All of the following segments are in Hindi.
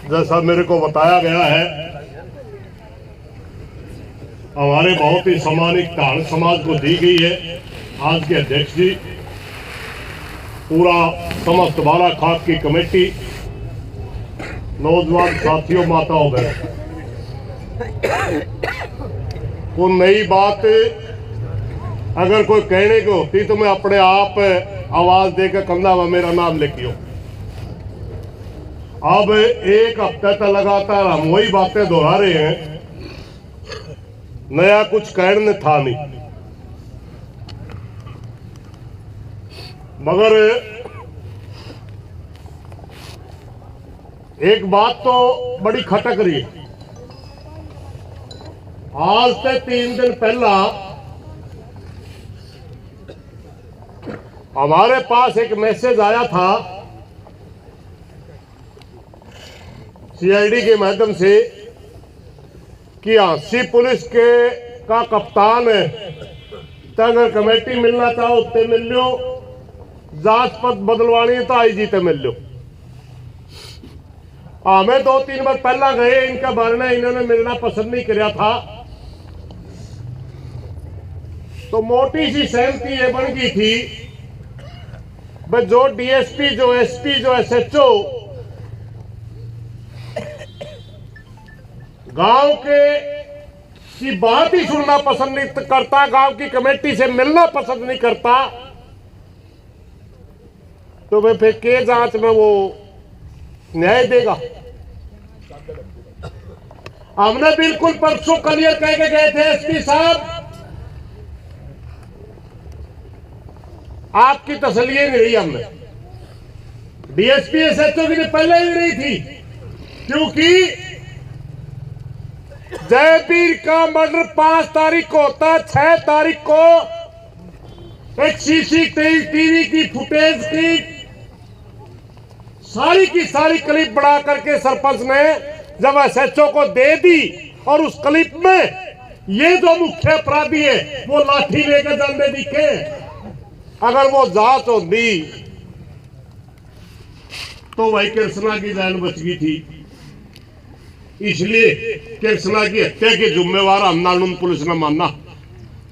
जैसा मेरे को बताया गया है, हमारे बहुत ही सम्मानित धारण समाज को दी गई है। आज के अध्यक्ष जी, पूरा समस्त बाला खाप की कमेटी, नौजवान साथियों, माताओं बहनों, को नई बात अगर कोई कहने की होती तो मैं अपने आप आवाज देकर कंधा व मेरा नाम लिखियो। अब एक हफ्ते तक लगातार हम वही बातें दोहरा रहे हैं, नया कुछ कहने था नहीं। मगर एक बात तो बड़ी खटक रही है। आज से 3 दिन पहला हमारे पास एक मैसेज आया था सीआईडी के माध्यम से कि हांसी पुलिस के का कप्तान है, तो अगर कमेटी मिलना चाहो उत्ते मिल लो, जांच पद बदलवानी है तो आईजी ते मिल लो। हमें 2-3 बार पहला गए, इनका बारना इन्होंने मिलना पसंद नहीं किया था, तो मोटी सी सहमति ये बन गई थी बस जो डीएसपी, जो एसपी, जो एसएचओ गांव के की बात ही सुनना पसंद नहीं करता, गांव की कमेटी से मिलना पसंद नहीं करता, तो वे फिर के जांच में वो न्याय देगा। हमने बिल्कुल परसों क्लियर कह के गए थे, एसपी साहब आपकी तसल्ली नहीं रही। हमने डीएसपी एसएचओ की पहले ही नहीं थी, क्योंकि जयवीर का मर्डर 5 तारीख को होता, 6 तारीख को एक सीसीटीवी की फुटेज की सारी क्लिप बना करके सरपंच ने जब एसएचओ को दे दी, और उस क्लिप में ये जो मुख्य अपराधी है वो लाठी लेकर जाने दिखे। अगर वो जांच होती तो वही कृष्णा की जान बच गई थी। इसलिए कृष्णा की हत्या के जिम्मेवार हम नालंदा पुलिस ने माना।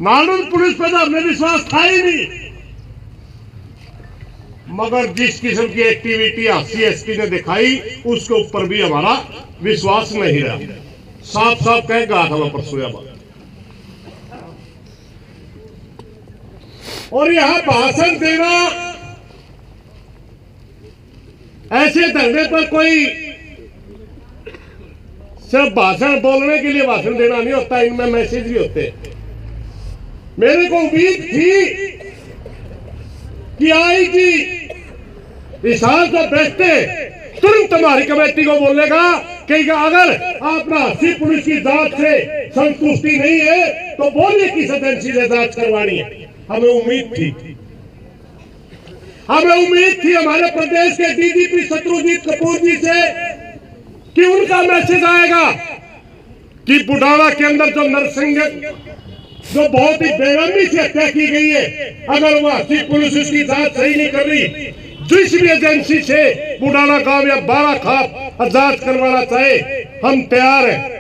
नालंदा पुलिस पर तो हमने विश्वास था ही नहीं, मगर जिस किस्म की एक्टिविटी हांसी एसपी ने दिखाई उसके ऊपर भी हमारा विश्वास नहीं रहा। साफ साफ कह गया था मैं परसों यह बात। और यहां भाषण देना, ऐसे धरने पर कोई सिर्फ भाषण बोलने के लिए भाषण देना नहीं होता, इनमें मैसेज भी होते हैं। मेरे को उम्मीद थी कि आईजी विशाल को बैठते तुरंत हमारी कमेटी को बोलेगा कि अगर आप हांसी पुलिस की जांच से संतुष्टि नहीं है तो बोलिए किस एजेंसी से जांच करवानी है। हमें उम्मीद थी हमारे प्रदेश के डीजीपी शत्रुजीत कपूर जी से कि उनका मैसेज आएगा कि बुढ़ावा के अंदर जो नरसिंह, जो बहुत ही बेरहमी से हत्या की गई है, अगर वह हांसी पुलिस उसकी जांच सही नहीं कर रही, जिस भी एजेंसी से बुढ़ाना गांव या बाला खाप जांच करवाना चाहे हम तैयार हैं।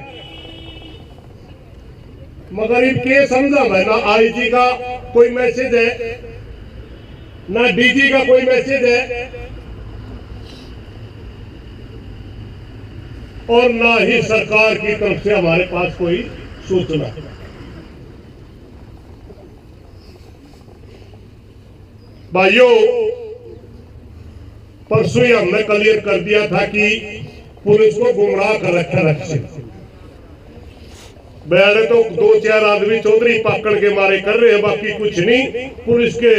मगर इनके समझा है ना आईजी का कोई मैसेज है, ना डीजी का कोई मैसेज है, और ना ही सरकार की तरफ से हमारे पास कोई सूचना। भाइयों, परसों ही हमने क्लियर कर दिया था कि पुलिस को गुमराह कर रखा रखे। मैंने तो 2-4 आदमी चौधरी पकड़ के मारे कर रहे हैं, बाकी कुछ नहीं। पुलिस के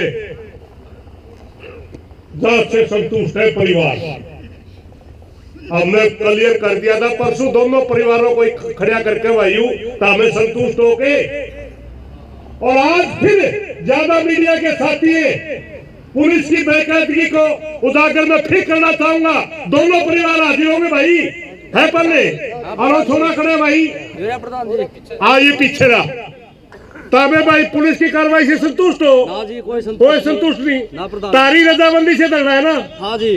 जांच से संतुष्ट है परिवार। हमने क्लियर कर दिया था परसों दोनों परिवारों को खड़ा करके भाइयों, तो हमें संतुष्ट हो गए। और आज फिर ज्यादा मीडिया के साथी पुलिस की बेकायदगी को उजागर में फिर करना चाहूंगा। दोनों परिवार हाजिर होंगे भाई, है पल्ले और थोड़ा खड़े भाई, ये पीछे रहा। तबे भाई पुलिस की कार्रवाई से संतुष्ट हो? ना जी, कोई संतुष्ट नहीं। तारी रजामंदी से लड़ रहा है ना? हाँ जी।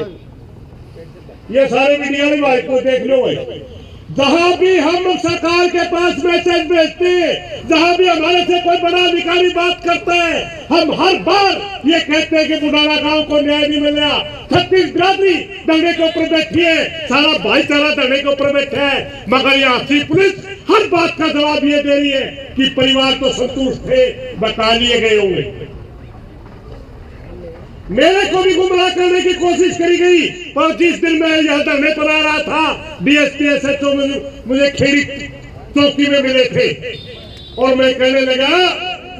ये सारे मीडिया में भाई को देख लो भाई, जहां भी हम सरकार के पास मैसेज भेजते हैं, जहां भी हमारे से कोई बड़ा अधिकारी बात करता है, हम हर बार ये कहते हैं कि बुढ़ाना गांव को न्याय नहीं मिल रहा। 36 बिरादरी धरने के ऊपर बैठी है, सारा भाईचारा धरने के ऊपर बैठा है, मगर यहाँ की पुलिस हर बात का जवाब ये दे रही है कि परिवार तो संतुष्ट थे, बता लिए गए होंगे। मेरे को भी गुमराह करने की कोशिश करी गई, और जिस दिन मैं यहाँ धरने पर आ रहा था, डीएसपी एसएचओ मुझे खेड़ी चौकी में मिले थे और मैं कहने लगा,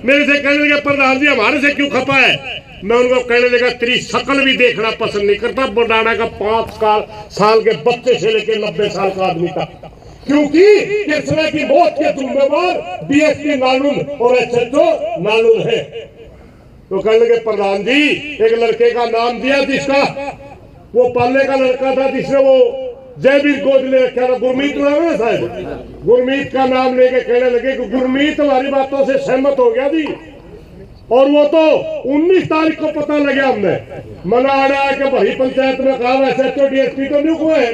मेरे से कहने लगा प्रधान जी हमारे से क्यों खपा है। मैं उनको कहने लगा तेरी शक्ल भी देखना पसंद नहीं करता, बुढ़ाना का 5 साल के बच्चे से लेकर 90 साल का आदमी तक, क्योंकि कृष्णा की मौत के जिम्मेवार डीएसपी नालून और एसएचओ नालून है। तो कहने लगे प्रधान जी एक लड़के का नाम दिया जिसका वो पालने का लड़का था, जिसने वो जयवीर गोद ले रखा था, गुरमीत नाम है साहब, गुरमीत का नाम लेके कहने लगे कि गुरमीत हमारी बातों से सहमत हो गया जी। और वो तो 19 तारीख को पता लगा हमने, मना आ रहा है कि भाई पंचायत में कहा एसएचओ डीएसपी तो नहीं हुए,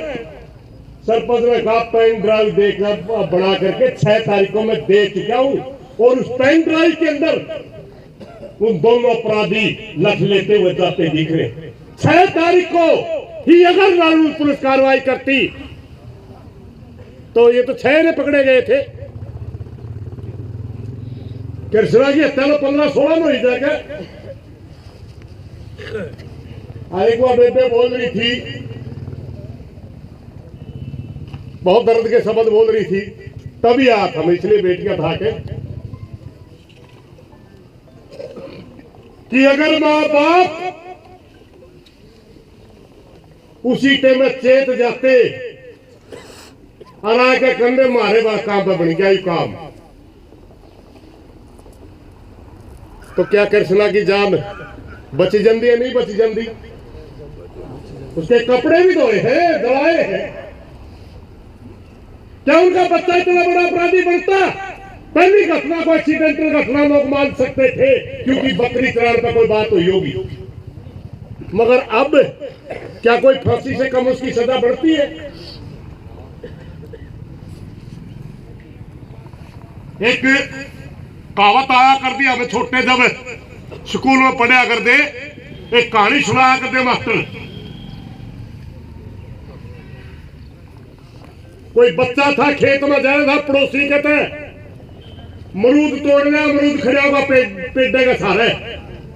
सरपंच ने कहा पेन ड्राइव देकर बना करके 6 तारीख को मैं दे चुका हूँ, और उस पेन ड्राइव के अंदर उन दोनों अपराधी लख लेते हुए जाते दिख रहे। 6 तारीख को ही अगर नालून पुलिस कार्रवाई करती तो ये तो 6 ने पकड़े गए थे। कृष्णा की हत्या 15-16 में हुई जाएगा। एक बार बेबे बोल रही थी, बहुत दर्द के शब्द बोल रही थी, तभी आया था मैं, इसलिए बेटियां था कि अगर माँ बाप उसी टाइम में चेत जाते और आके कंधे मारे बात काम पर बन गया ही काम, तो क्या कृष्णा की जान बची जंदी है? नहीं बची जंदी। उसके कपड़े भी धोए हैं, धोए हैं। क्या उनका बच्चा इतना बड़ा अपराधी बनता? पहली घटना को एक्सीडेंटल घटना लोग मान सकते थे क्योंकि बकरी चराने पर कोई बात हुई होगी, मगर अब क्या कोई फांसी से कम उसकी सजा बढ़ती है? एक कहावत आया कर दी हमें छोटे जब स्कूल में पढ़ा कर दे, एक कहानी सुनाया कर दे मास्टर। कोई बच्चा था खेत में जा रहा था, पड़ोसी कहते हैं मरूद तोड़ना, अमरूद खड़ा होगा पेड़े का सारे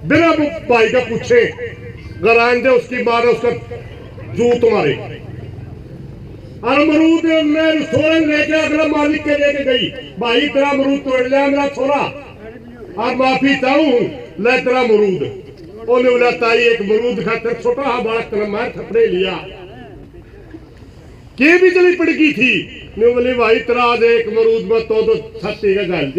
बिना भाई का पूछे गरान दे, उसकी मार उसका जूत मारे, और अमरूद में सोरन लेके अगला मालिक के लेके गई, भाई तेरा अमरूद तोड़ लिया मेरा छोरा, और माफी चाहूं ले तेरा अमरूद। उन्हें बोला ताई एक मरूद खाकर छोटा हा बात तेरा मार थपड़े लिया के भी चली पड़की थी। बोली भाई तेरा आज एक मरूद में तो छत्ती का गल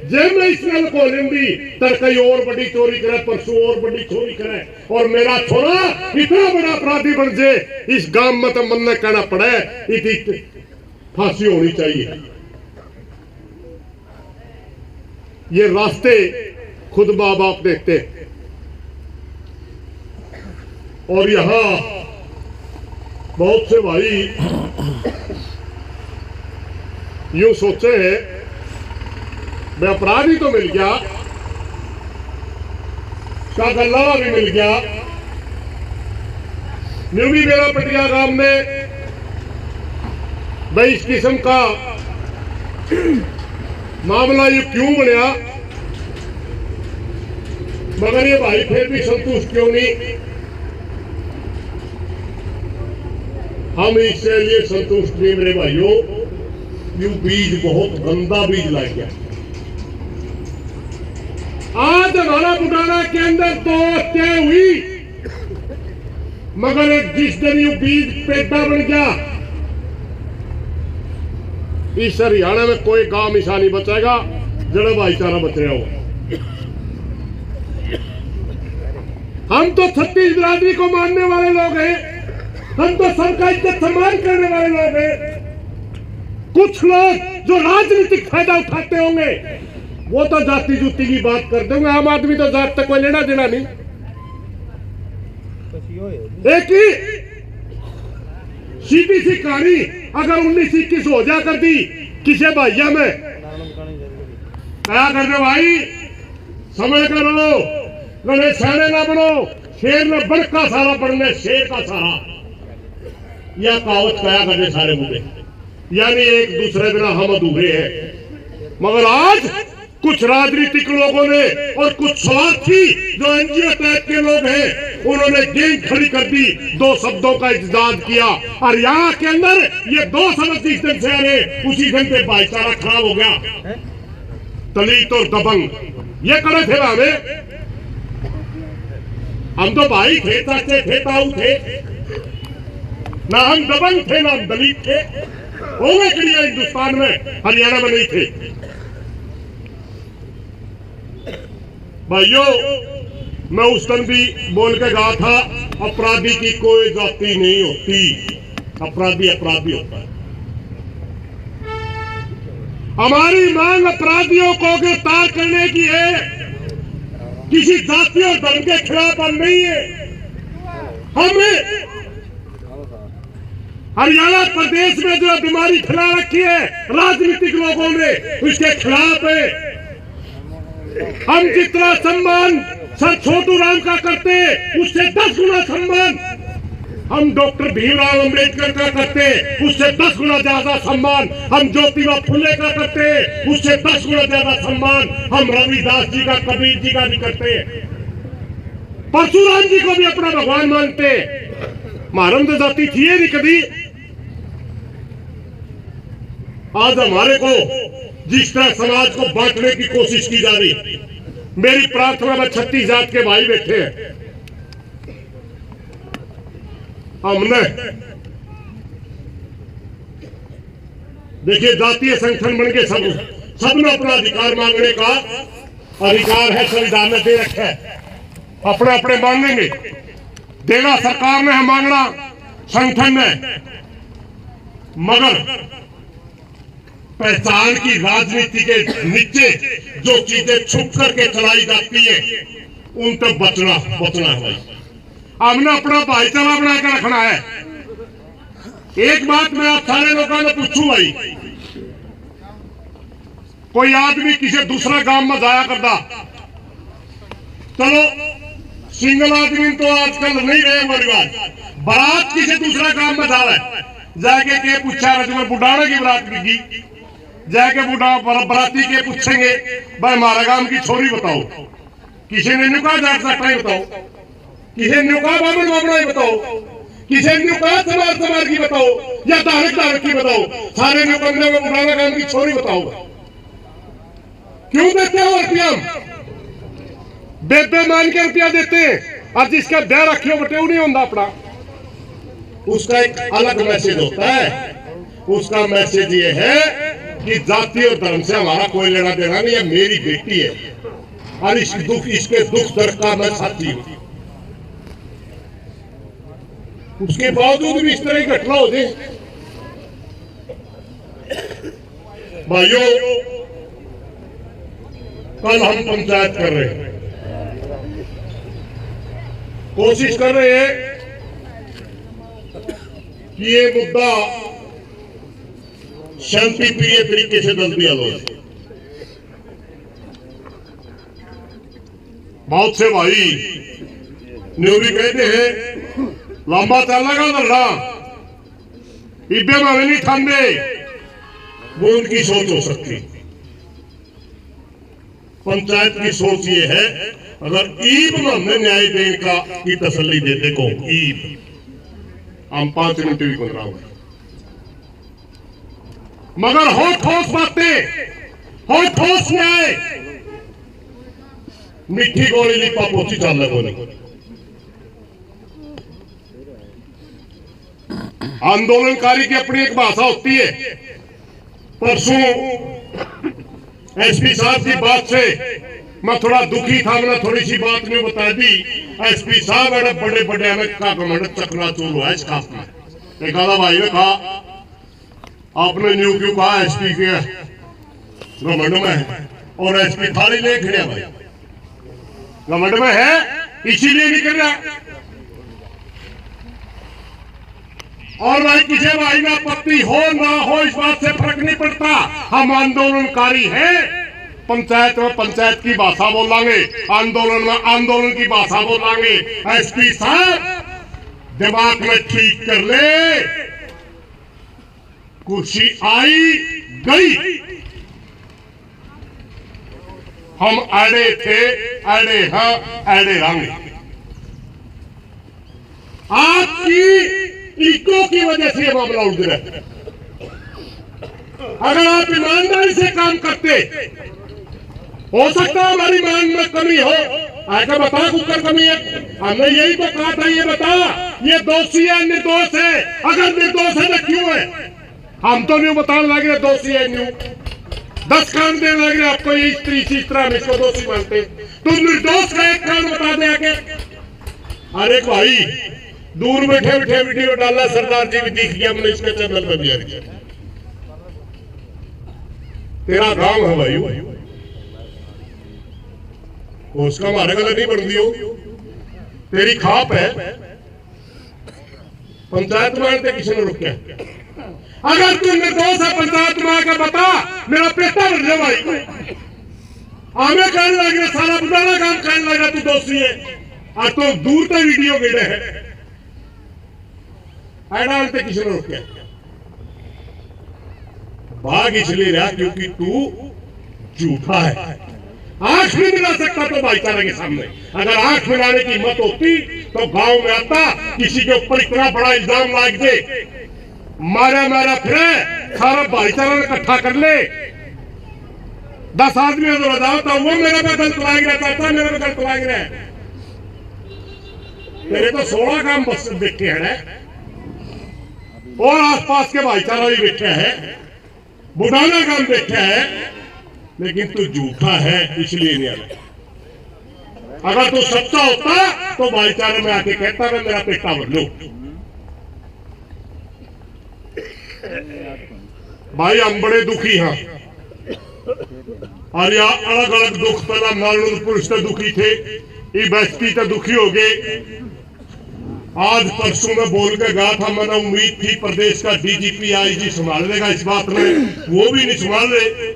जे मैं इस गल को लेंदी तर कई और बड़ी चोरी करे, परसों और बड़ी चोरी करे, और मेरा छोरा इतना बड़ा अपराधी बन जे इस गांव में तो मन कहना पड़े इसकी फांसी होनी चाहिए। ये रास्ते खुद माँ बाप देखते, और यहां बहुत से भाई यूं सोचे हैं मैं अपराधी तो मिल गया, गल्ला भी मिल गया, न्यूली मेरा पटिया गांव में भाई इस किस्म का मामला ये क्यों बनया, मगर ये भाई फिर भी संतुष्ट क्यों नहीं? हम इसके लिए संतुष्ट नहीं मेरे भाइयों, यू बीज बहुत गंदा बीज लग गया। आज हमारा बुढ़ाना के अंदर तो हत्या हुई, मगर जिस दिन यू बीज पेड़ा बन गया, इस हरियाणा में कोई गांव मिसा नहीं बचेगा जड़ा भाईचारा बच रहा हो। हम तो 36 बिरादरी को मानने वाले लोग हैं, हम तो सबका इज्जत सम्मान करने वाले लोग हैं। कुछ लोग जो राजनीतिक फायदा उठाते होंगे वो तो जाति जुती की बात करते होंगे, आम आदमी तो जात तक कोई लेना देना नहीं। एक ही सीधी सी कहानी अगर 1921 हो जा कर दी किसे भैया में क्या करने भाई, समझ कर लो, लड़े सैने ना बनो, शेर में बड़ का सारा बनने शेर का सारा, यह कहावत कया करने सारे मुझे, यानी एक दूसरे बिना हम अधूरे हैं। मगर आज कुछ राजनीतिक लोगों ने और कुछ स्वार्थी जो एनजीओ टाइप के लोग हैं उन्होंने गेम खड़ी कर दी, दो शब्दों का इजाद किया और यहाँ के अंदर ये 2 शब्द जिस दिन से आ रहे उसी दिन पे भाईचारा खराब हो गया। दलित और दबंग ये करे थे हमें, हम तो भाई थे, चाचे थे, ताऊ थे, ना हम दबंग थे ना हम दलित थे, होने के लिए हिंदुस्तान में हरियाणा में नहीं थे। भाइयों मैं उस दिन भी बोल के कहा था अपराधी की कोई जाति नहीं होती, अपराधी अपराधी होता है। हमारी मांग अपराधियों को गिरफ्तार करने की है, किसी जाति और धर्म के खिलाफ हम नहीं है। हमें हरियाणा प्रदेश में जो बीमारी फैला रखी है राजनीतिक लोगों ने उसके खिलाफ है। हम जितना सम्मान सर छोटू राम का करते उससे 10 गुना सम्मान हम डॉक्टर भीमराव अंबेडकर का करते, उससे 10 गुना ज्यादा सम्मान हम ज्योतिबा फुले का करते, उससे 10 गुना ज्यादा सम्मान हम रविदास जी का, कबीर जी का भी करते, परशुराम जी को भी अपना भगवान मानते। मारम जाति थी नहीं कभी। आज हमारे को जिस तरह समाज को बांटने की कोशिश की जा रही, मेरी प्रार्थना में 36 जात के भाई बैठे हैं, हमने देखिए जातीय संगठन बन के सबने अपना अधिकार मांगने का अधिकार है, संविधान ने दे रखा है, अपने अपने मांगेंगे, देना सरकार ने है, मांगना संगठन ने, मगर पहचान की राजनीति के नीचे जो चीजें छुप करके चलाई जाती है उन तक बचना है भाई। हमने अपना भाईचारा बना कर रखना है। एक बात मैं आप सारे लोगों को पूछूं भाई, कोई आदमी किसी दूसरा गांव में जाया करता, चलो सिंगल आदमी तो आजकल नहीं रहे हमारी बात, बारात किसी दूसरा गांव में जा रहा है, जाके के पूछा रहा बुढ़ाने की बारात बिकी, जाके बुढ़ा बराती के पूछेंगे भाई हमारा गांव की छोरी बताओ, किसी ने न्यू कहा जाट सट्टा बताओ, किसी ने कहा बामन बामना ही बताओ, किसी ने कहा समाज की बताओ या धारक की बताओ, सारे ने बंदे में बुढ़ाना गांव की छोरी बताओ। क्यों देते हो रुपया? बेबे मान के रुपया देते हैं और जिसका ब्याह रखियो बटे नहीं होता अपना, उसका एक अलग मैसेज होता है। उसका मैसेज ये है कि जाति और धर्म से हमारा कोई लेना देना नहीं है, मेरी बेटी है और इसके दुख दर्द का मैं साथी हूं। उसके बावजूद भी इस तरह की घटना हो जाए। भाइयों कल हम पंचायत कर रहे हैं, कोशिश कर रहे हैं कि ये मुद्दा शांति प्रिय तरीके से जल्दी हल हो जाए। बहुत से भाई न्यूरी कहते हैं लंबा चलेगा लड़ा इब्बे में नहीं ठांडे, वो उनकी सोच हो सकती। पंचायत की सोच ये है अगर ईब में हमने न्याय देने का की तसल्ली देते को ईब हम 5 मिनट भी बन रहा हूं, मगर हो ठोस बातें, हो ठोस न्याय, मिठी गोली लिपा पोची चल रही। आंदोलनकारी की अपनी एक भाषा होती है। परसों एसपी साहब की बात से मैं थोड़ा दुखी था, मैंने थोड़ी सी बात नहीं बता दी। एसपी साहब बड़े बड़े अनेक का कमांड चकनाचूर हुआ इस खास में। एक आधा भाई ने कहा आपने न्यू क्यों कहा एसपी के घमंड में है, और एसपी थाली ले खड़े भाई घमंड में है इसीलिए नहीं कर रहा। और भाई किसी भाई ना आपत्ति हो ना हो इस बात से फर्क नहीं पड़ता, हम आंदोलनकारी हैं। पंचायत में पंचायत की भाषा बोलेंगे, आंदोलन में आंदोलन की भाषा बोलेंगे। एसपी साहब दिमाग में ठीक कर ले, कुर्सी आई गई, हम अड़े थे, अड़े हैं, अड़े रहेंगे। आपकी ईको की वजह से ये मामला उठ रहा है। अगर आप ईमानदारी से काम करते, हो सकता है हमारी मांग में कमी हो। आगे बता कुकर कमी है, हमने यही तो कहा था। ये बता ये दोषी है निर्दोष है, अगर निर्दोष है तो क्यों है? हम तो नहीं बताने लग रहे दोषी है, न्यू 10 कान देने लग रहे आपको। ये इस तरह हम इसको दोषी मानते, तुम निर्दोष का एक कान बता दे आगे। अरे भाई दूर बैठे बैठे वीडियो डाला, सरदार जी भी दिख गया, हमने इसके चैनल पर दिया। तेरा गांव है भाई, उसका हमारे गलत नहीं बन दियो, तेरी खाप है। पंचायत मानते किसी ने रुके, अगर तू निर्दोष है पंचायत में आकर बता, मेरा पेटा बन जाए भाई। आगे कहने लग रहा, सारा बुढ़ाना काम कहने लगा तू दोषी है, और तो दूर तक वीडियो गिरे है। डालते किसी ने रोके, भाग इसलिए रहा क्योंकि तू झूठा है। आंख नहीं मिला सकता तो भाईचारे के सामने, अगर आंख मिलाने की हिम्मत होती तो गांव में आता, किसी के ऊपर इतना बड़ा इल्जाम लाग दे, मारा मारा फिरे, सारा भाईचारा इकट्ठा कर ले, 10 आदमी तो बताओ तो वो मेरे पे गलत लाग रहा, चाचा मेरे पे गलत लाग रहा है। तेरे तो 16 काम बस देखे हैं, और आसपास के भाईचारा भी बैठे हैं, बुढ़ाना काम बैठे हैं, लेकिन तू झूठा है इसलिए नहीं आया। अगर तू सच्चा होता तो भाईचारे में आके कहता मैं मेरा पेटा बदलू। भाई हम बड़े दुखी हैं, और यहाँ अलग अलग दुख, पहला नारायणपुर से दुखी थे, ये बस्ती तो दुखी हो गए। आज परसों में बोल के गया था, मैंने उम्मीद थी प्रदेश का डीजीपी आईजी संभाल लेगा इस बात में, वो भी नहीं संभाल रहे।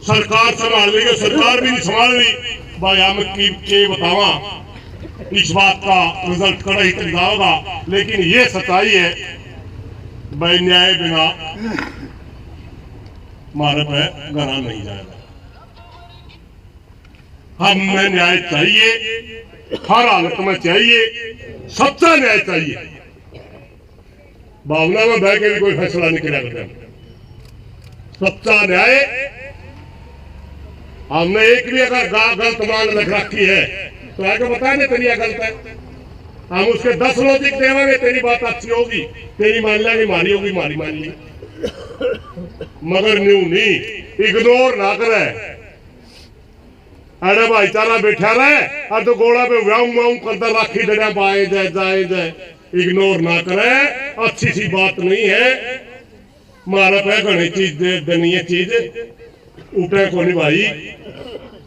सरकार संभाल लेगी, सरकार भी नहीं संभाल रही। भाई हम के बतावा इस बात का रिजल्ट कड़ा ही तरीका होगा, लेकिन ये सच्चाई है भाई, न्याय बिना हमारे पे गना नहीं जाएगा। हमें न्याय चाहिए, हर हालत में चाहिए, सच्चा न्याय चाहिए। भावना में बह के भी कोई फैसला नहीं किया करता। सच्चा न्याय, हमने एक भी अगर गलत मान रख रखी है तो आगे बता दे तेरी गलत है, हम उसके 10 लॉजिक देवांगे, तेरी बात अच्छी होगी, तेरी मान लेंगे, मारी होगी मारी मान ली, मगर न्यू नहीं, इग्नोर ना करे। अरे भाईचारा बैठा रहे और तो गोड़ा पे व्याऊं व्याऊं करता राखी डरा पाए जाए जाए जाए, इग्नोर ना करे, अच्छी सी बात नहीं है। मारा पे घनी चीज देनी है, चीज उठे को नहीं भाई।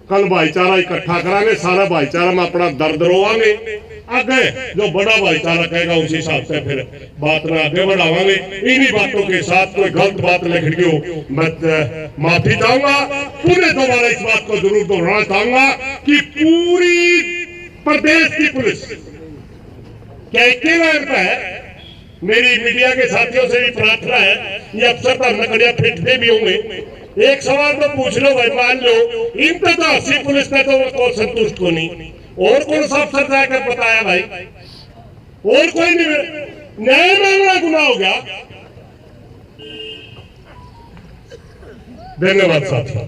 कल भाईचारा इकट्ठा करांगे, सारा भाईचारा में अपना दर्द रोवांगे, आगे जो बड़ा भाईचारा कहेगा उसी हिसाब से फिर बात में आगे बढ़ावांगे। इन्हीं बातों के साथ कोई गलत बात लिख दी हो मैं माफी चाहूंगा। पूरे दोबारा इस बात को जरूर दोहराना चाहूंगा कि पूरी प्रदेश की पुलिस क्या एक है, मेरी मीडिया के साथियों से भी प्रार्थना है, ये अफसर तो नकड़िया फिटते भी होंगे। एक सवाल तो पूछ लो भाई, मान लो इन तक तो 80 पुलिस ने तो संतुष्ट को नहीं, और कौन सा अफसर जाकर बताया भाई, और कोई नहीं, न्याय मांगना गुनाह हो गया। धन्यवाद साथियों।